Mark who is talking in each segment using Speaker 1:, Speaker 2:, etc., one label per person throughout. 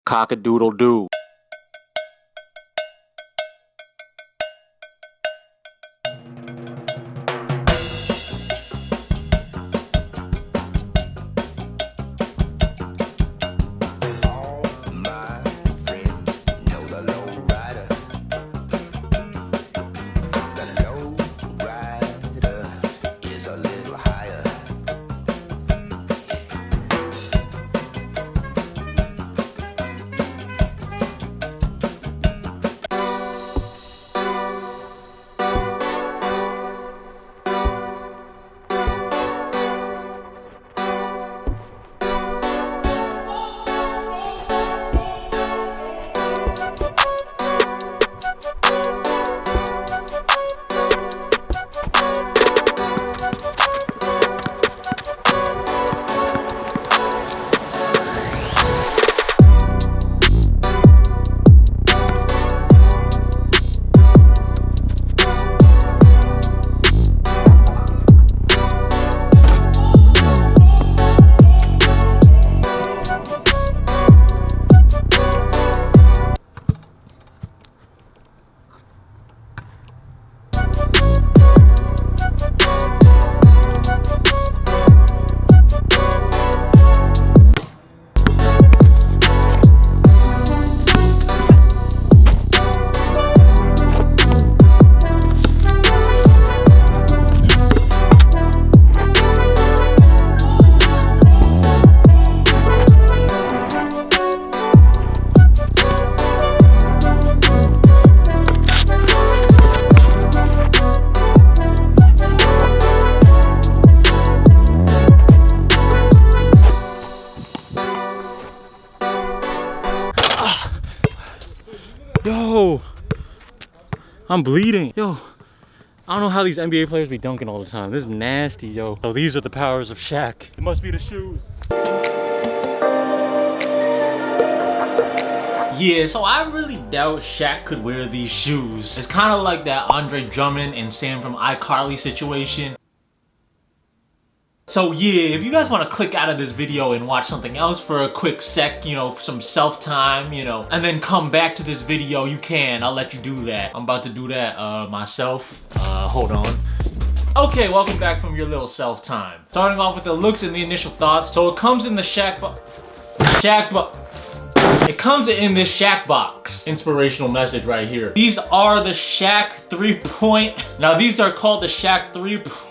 Speaker 1: Cock-a-doodle-doo. Yo, I'm bleeding. Yo, I don't know how these NBA players be dunking all the time. This is nasty, yo. So these are the powers of Shaq. It must be the shoes. Yeah, so I really doubt Shaq could wear these shoes. It's kind of like that Andre Drummond and Sam from iCarly situation. So yeah, if you guys want to click out of this video and watch something else for a quick sec, you know, some self-time, you know, and then come back to this video, you can. I'll let you do that. I'm about to do that myself. Hold on. Okay, welcome back from your little self-time. Starting off with the looks and the initial thoughts. So it comes in the it comes in this Shaq box. Inspirational message right here. These are the Shaq 3-point. Now these are called the Shaq 3-points.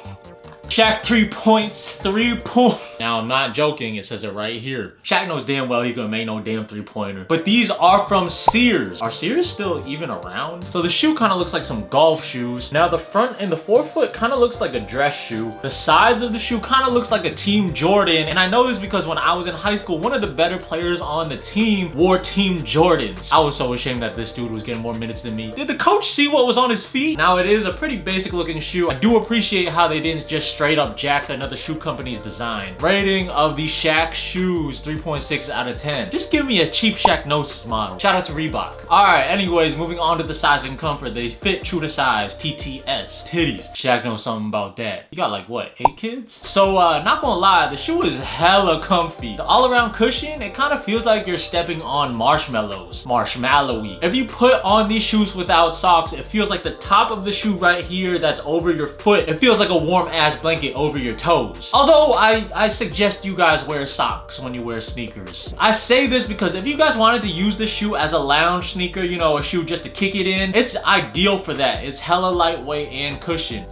Speaker 1: Now I'm not joking, it says it right here. Shaq knows damn well he's gonna make no damn 3-pointer. But these are from Sears. Are Sears still even around? So the shoe kind of looks like some golf shoes. Now the front and the forefoot kind of looks like a dress shoe. The sides of the shoe kind of looks like a Team Jordan. And I know this because when I was in high school, one of the better players on the team wore Team Jordans. I was so ashamed that this dude was getting more minutes than me. Did the coach see what was on his feet? Now it is a pretty basic looking shoe. I do appreciate how they didn't just straight up jack another shoe company's design. Rating of the Shaq shoes, 3.6 out of 10. Just give me a cheap Shaq Gnosis model. Shout out to Reebok. Alright, anyways, moving on to the size and comfort. They fit true to size, TTS, titties. Shaq knows something about that. You got like what, 8 kids? So not gonna lie, the shoe is hella comfy. The all-around cushion, it kind of feels like you're stepping on marshmallows. Marshmallowy. If you put on these shoes without socks, it feels like the top of the shoe right here that's over your foot, it feels like a warm ass blanket over your toes. Although I suggest you guys wear socks when you wear sneakers. I say this because if you guys wanted to use this shoe as a lounge sneaker, you know, a shoe just to kick it in, it's ideal for that. It's hella lightweight and cushion.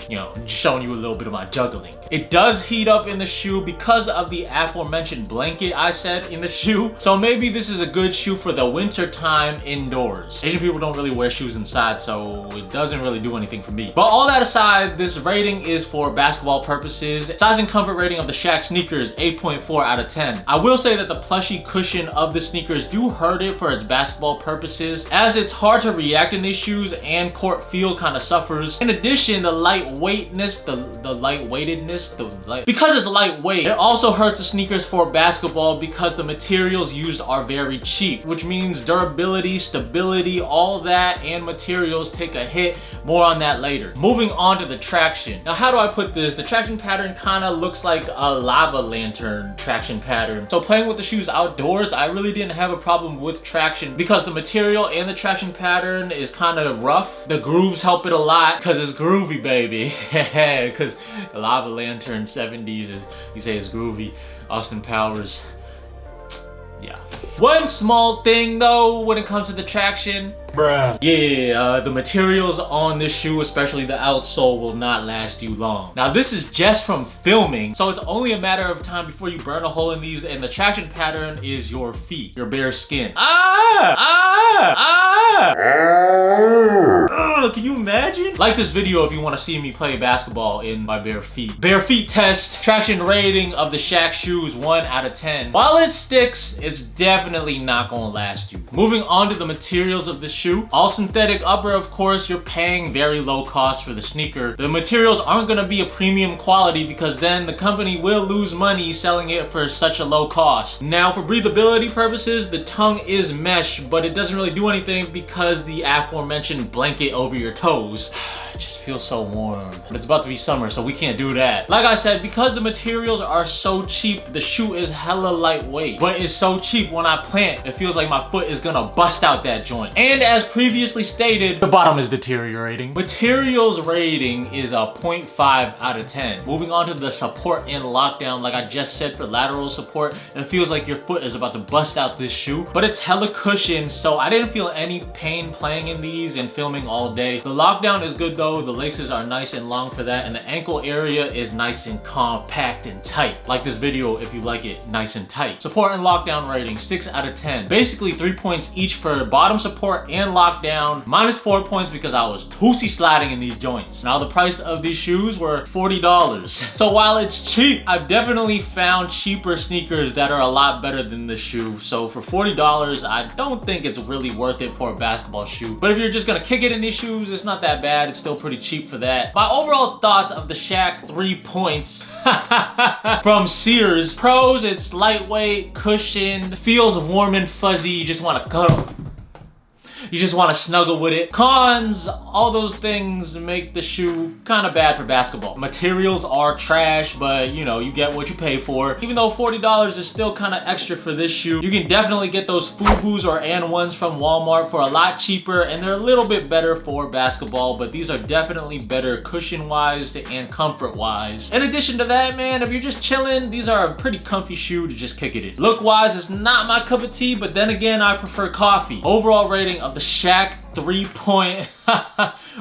Speaker 1: You know, just showing you a little bit of my juggling. It does heat up in the shoe because of the aforementioned blanket I said in the shoe. So maybe this is a good shoe for the winter time indoors. Asian people don't really wear shoes inside, so it doesn't really do anything for me. But all that aside, this rating is for basketball purposes. Size and comfort rating of the Shaq sneakers, 8.4 out of 10. I will say that the plushy cushion of the sneakers do hurt it for its basketball purposes, as it's hard to react in these shoes and court feel kind of suffers. In addition, the light lightweightness, because it's lightweight, it also hurts the sneakers for basketball because the materials used are very cheap, which means durability, stability, all that, and materials take a hit. More on that later. Moving on to the traction. Now, how do I put this? The traction pattern kind of looks like a lava lantern traction pattern. So playing with the shoes outdoors, I really didn't have a problem with traction because the material and the traction pattern is kind of rough. The grooves help it a lot because it's groovy, baby. Because the lava lantern 70s is, you say it's groovy. Austin Powers. Yeah. One small thing though when it comes to the traction. Bruh. Yeah, the materials on this shoe, especially the outsole, will not last you long. Now this is just from filming, so it's only a matter of time before you burn a hole in these, and the traction pattern is your feet, your bare skin. Can you imagine? Like this video if you want to see me play basketball in my bare feet. Bare feet test. Traction rating of the Shaq shoes, 1 out of 10. While it sticks, it's definitely not gonna last you. Moving on to the materials of the shoe. All synthetic upper, of course. You're paying very low cost for the sneaker. The materials aren't gonna be a premium quality because then the company will lose money selling it for such a low cost. Now for breathability purposes, the tongue is mesh, but it doesn't really do anything because the aforementioned blanket over your toes. It just feels so warm. But it's about to be summer, so we can't do that. Like I said, because the materials are so cheap, the shoe is hella lightweight. But it's so cheap, when I plant, it feels like my foot is gonna bust out that joint. And as previously stated, the bottom is deteriorating. Materials rating is a 0.5 out of 10. Moving on to the support and lockdown, like I just said, for lateral support, it feels like your foot is about to bust out this shoe. But it's hella cushioned, so I didn't feel any pain playing in these and filming all day. The lockdown is good though. The laces are nice and long for that, and the ankle area is nice and compact and tight. Like this video if you like it nice and tight. Support and lockdown rating, 6 out of 10. Basically 3 points each for bottom support and lockdown, minus 4 points because I was tootsie sliding in these joints. Now the price of these shoes were $40. So while it's cheap, I've definitely found cheaper sneakers that are a lot better than this shoe. So for $40, I don't think it's really worth it for a basketball shoe. But if you're just gonna kick it in these shoes, it's not that bad. It's still pretty cheap for that. My overall thoughts of the Shaq 3 points from Sears. Pros, it's lightweight, cushioned, feels warm and fuzzy. You just want to cuddle. You just want to snuggle with it. Cons, all those things make the shoe kind of bad for basketball. Materials are trash, but you know, you get what you pay for. Even though $40 is still kind of extra for this shoe, you can definitely get those FUBUs or AND1s from Walmart for a lot cheaper, and they're a little bit better for basketball, but these are definitely better cushion-wise and comfort-wise. In addition to that, man, if you're just chilling, these are a pretty comfy shoe to just kick it in. Look-wise, it's not my cup of tea, but then again, I prefer coffee. Overall rating of the Shaq 3-point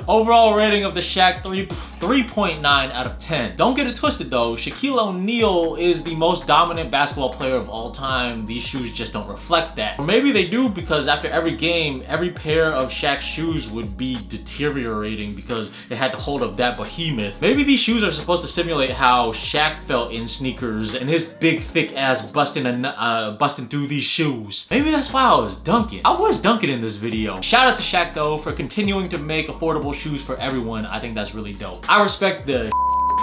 Speaker 1: overall rating of the Shaq 3.9 out of 10. Don't get it twisted though, Shaquille O'Neal is the most dominant basketball player of all time. These shoes just don't reflect that. Or maybe they do, because after every game, every pair of Shaq's shoes would be deteriorating because it had to hold up that behemoth. Maybe these shoes are supposed to simulate how Shaq felt in sneakers and his big thick ass busting through these shoes. Maybe that's why I was dunking. I was dunking in this video. Shout out to Shaq though for continuing to make affordable shoes for everyone. I think that's really dope. I respect the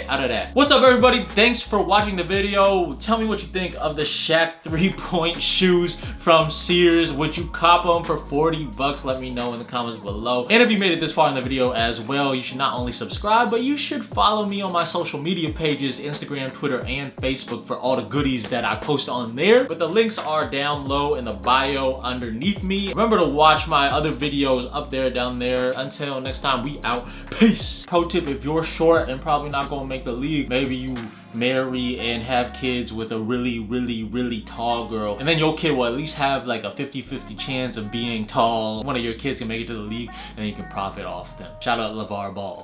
Speaker 1: out of that. What's up everybody? Thanks for watching the video. Tell me what you think of the Shaq 3-point shoes from Sears. Would you cop them for 40 bucks? Let me know in the comments below. And if you made it this far in the video as well, you should not only subscribe, but you should follow me on my social media pages, Instagram, Twitter, and Facebook for all the goodies that I post on there. But the links are down low in the bio underneath me. Remember to watch my other videos up there, down there. Until next time, we out. Peace. Pro tip, if you're short and probably not gonna make the league, maybe you marry and have kids with a really tall girl, and then your kid will at least have like a 50-50 chance of being tall. One of your kids can make it to the league and you can profit off them. Shout out LeVar Ball.